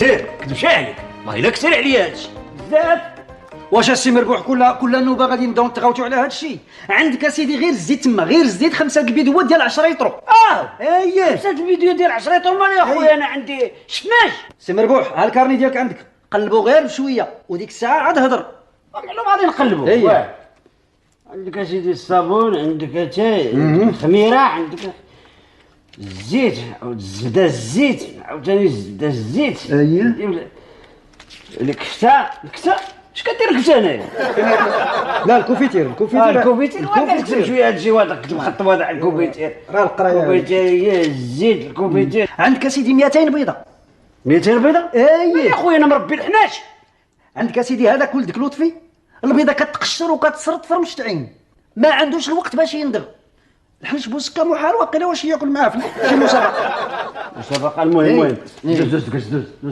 كثير كذبش عليك، والله الا كثير عليا هادشي بزاف. واش السي مربوح كل النوبه غادي نبداو نتغاوتوا على هذا الشيء؟ عندك اسيدي غير الزيت تما، غير الزيت 5 البيدوات ديال 10 يطرو. اييه 5 الفيديو ديال 10 يطول. مالي يا خويا انا عندي شفناش. سي مربوح ها الكارني ديالك عندك، قلبوا غير بشويه وديك الساعه عاد هضر. معلوم غادي نقلبوا. اييه عندك اسيدي الصابون، عندك اتاي، عندك الخميره، عندك الزيت، عاود الزبده الزيت، عاوتاني الزبده الزيت. اييه الكفته اش كدير الكفته هنايا؟ لا الكوفيتير الكوفيتير كتكتب شويه هادشي واضح، كتب خط واضح الكوفيتير. راه القرايه الكوفيتير هي الزيت الكوفيتير. عندك اسيدي 200 بيضه. 200 بيضه؟ اييه يا خويا انا مربي الحناش. عندك اسيدي هذاك ولدك لطفي البيضه كتقشر وكتصرد فرمش عين، ما عندوش الوقت باش يندغ. الحنش بوسكا محال واقيلا واش ياكل معاه في شي مسابقه. مسابقه. المهم دوز